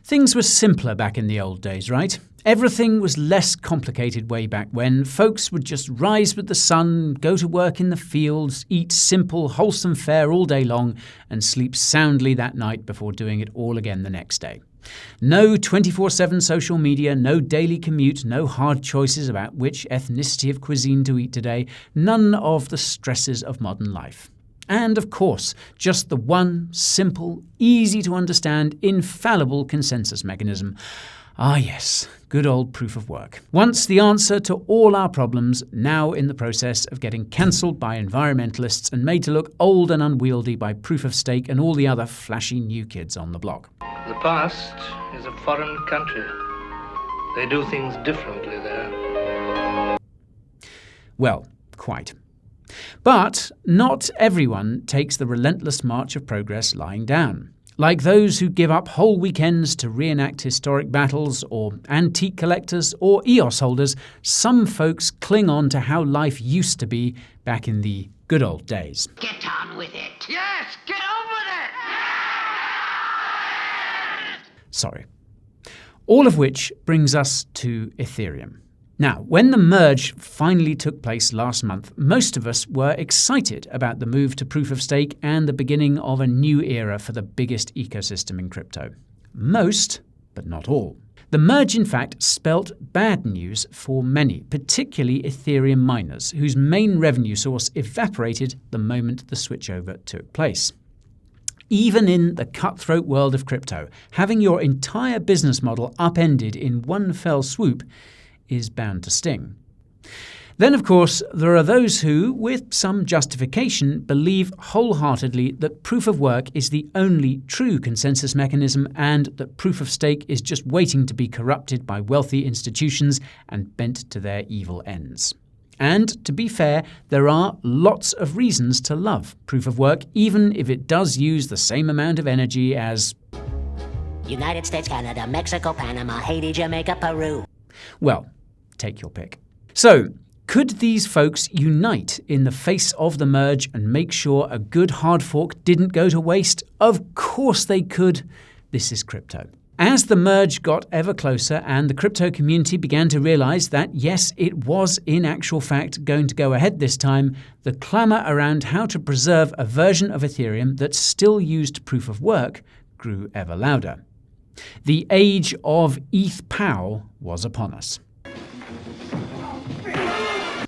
Things were simpler back in the old days, right? Everything was less complicated way back when. Folks would just rise with the sun, go to work in the fields, eat simple, wholesome fare all day long, and sleep soundly that night before doing it all again the next day. No 24/7 social media, no daily commute, no hard choices about which ethnicity of cuisine to eat today, none of the stresses of modern life. And, of course, just the one simple, easy-to-understand, infallible consensus mechanism. Ah yes, good old proof of work. Once the answer to all our problems, now in the process of getting cancelled by environmentalists and made to look old and unwieldy by proof of stake and all the other flashy new kids on the block. The past is a foreign country. They do things differently there. Well, quite. But not everyone takes the relentless march of progress lying down. Like those who give up whole weekends to reenact historic battles, or antique collectors, or EOS holders, some folks cling on to how life used to be back in the good old days. Get on with it. Yes, get on with it! Sorry. All of which brings us to Ethereum. Now, when the merge finally took place last month, most of us were excited about the move to proof of stake and the beginning of a new era for the biggest ecosystem in crypto. Most, but not all. The merge, in fact, spelt bad news for many, particularly Ethereum miners, whose main revenue source evaporated the moment the switchover took place. Even in the cutthroat world of crypto, having your entire business model upended in one fell swoop is bound to sting. Then, of course, there are those who, with some justification, believe wholeheartedly that proof of work is the only true consensus mechanism and that proof of stake is just waiting to be corrupted by wealthy institutions and bent to their evil ends. And, to be fair, there are lots of reasons to love proof of work, even if it does use the same amount of energy as United States, Canada, Mexico, Panama, Haiti, Jamaica, Peru. Well, take your pick. So, could these folks unite in the face of the merge and make sure a good hard fork didn't go to waste? Of course they could. This is crypto. As the merge got ever closer and the crypto community began to realize that, yes, it was in actual fact going to go ahead this time, the clamor around how to preserve a version of Ethereum that still used proof of work grew ever louder. The age of ETH-PoW was upon us.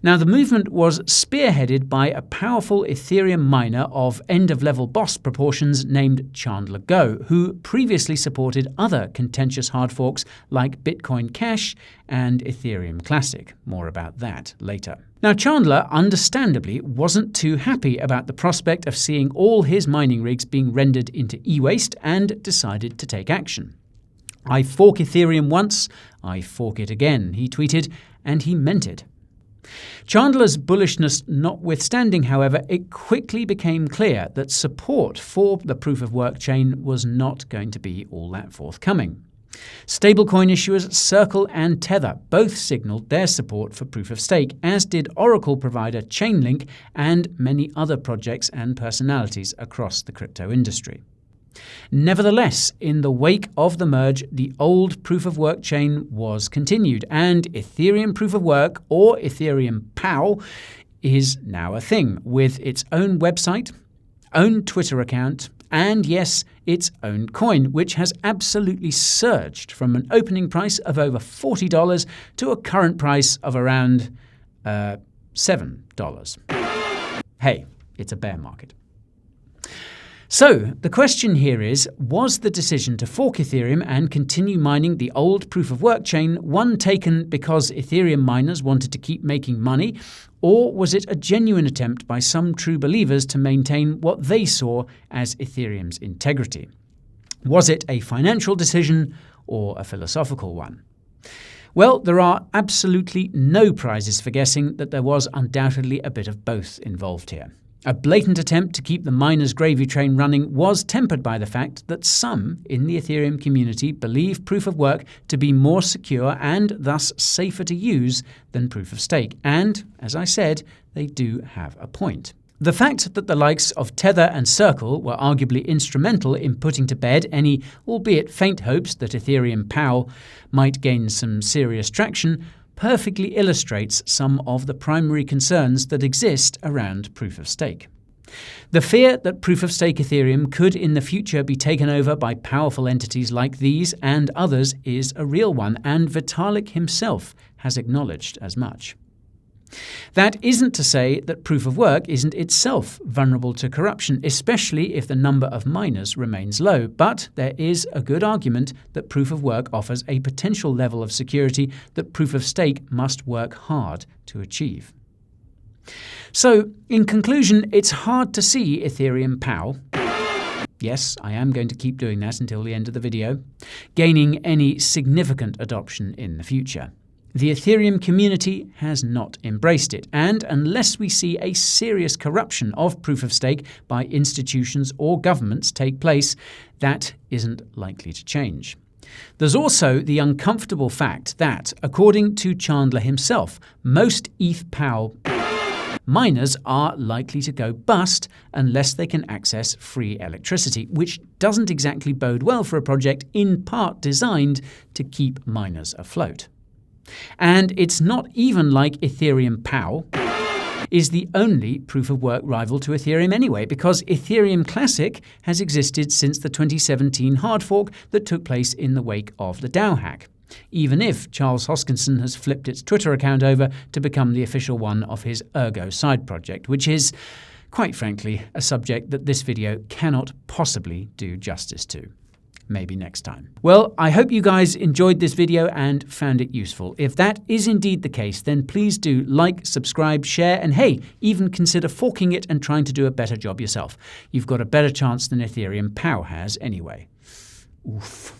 Now, the movement was spearheaded by a powerful Ethereum miner of end-of-level boss proportions named Chandler Go, who previously supported other contentious hard forks like Bitcoin Cash and Ethereum Classic. More about that later. Now, Chandler, understandably, wasn't too happy about the prospect of seeing all his mining rigs being rendered into e-waste and decided to take action. "I fork Ethereum once, I fork it again," he tweeted, and he meant it. Chandler's bullishness notwithstanding, however, it quickly became clear that support for the proof-of-work chain was not going to be all that forthcoming. Stablecoin issuers Circle and Tether both signaled their support for proof-of-stake, as did Oracle provider Chainlink and many other projects and personalities across the crypto industry. Nevertheless, in the wake of the merge, the old proof-of-work chain was continued, and Ethereum proof-of-work, or Ethereum PoW, is now a thing, with its own website, own Twitter account, and yes, its own coin, which has absolutely surged from an opening price of over $40 to a current price of around $7. Hey, it's a bear market. So, the question here is, was the decision to fork Ethereum and continue mining the old proof-of-work chain one taken because Ethereum miners wanted to keep making money, or was it a genuine attempt by some true believers to maintain what they saw as Ethereum's integrity? Was it a financial decision or a philosophical one? Well, there are absolutely no prizes for guessing that there was undoubtedly a bit of both involved here. A blatant attempt to keep the miners' gravy train running was tempered by the fact that some in the Ethereum community believe proof of work to be more secure and thus safer to use than proof of stake. And, as I said, they do have a point. The fact that the likes of Tether and Circle were arguably instrumental in putting to bed any, albeit faint, hopes that Ethereum PoW might gain some serious traction perfectly illustrates some of the primary concerns that exist around proof-of-stake. The fear that proof-of-stake Ethereum could in the future be taken over by powerful entities like these and others is a real one, and Vitalik himself has acknowledged as much. That isn't to say that proof-of-work isn't itself vulnerable to corruption, especially if the number of miners remains low, but there is a good argument that proof-of-work offers a potential level of security that proof-of-stake must work hard to achieve. So, in conclusion, it's hard to see Ethereum PoW, yes, I am going to keep doing that until the end of the video, gaining any significant adoption in the future. The Ethereum community has not embraced it, and unless we see a serious corruption of proof-of-stake by institutions or governments take place, that isn't likely to change. There's also the uncomfortable fact that, according to Chandler himself, most ETH PoW miners are likely to go bust unless they can access free electricity, which doesn't exactly bode well for a project in part designed to keep miners afloat. And it's not even like Ethereum PoW is the only proof-of-work rival to Ethereum anyway, because Ethereum Classic has existed since the 2017 hard fork that took place in the wake of the DAO hack, even if Charles Hoskinson has flipped its Twitter account over to become the official one of his Ergo side project, which is, quite frankly, a subject that this video cannot possibly do justice to. Maybe next time. Well, I hope you guys enjoyed this video and found it useful. If that is indeed the case, then please do like, subscribe, share, and hey, even consider forking it and trying to do a better job yourself. You've got a better chance than Ethereum PoW has anyway. Oof.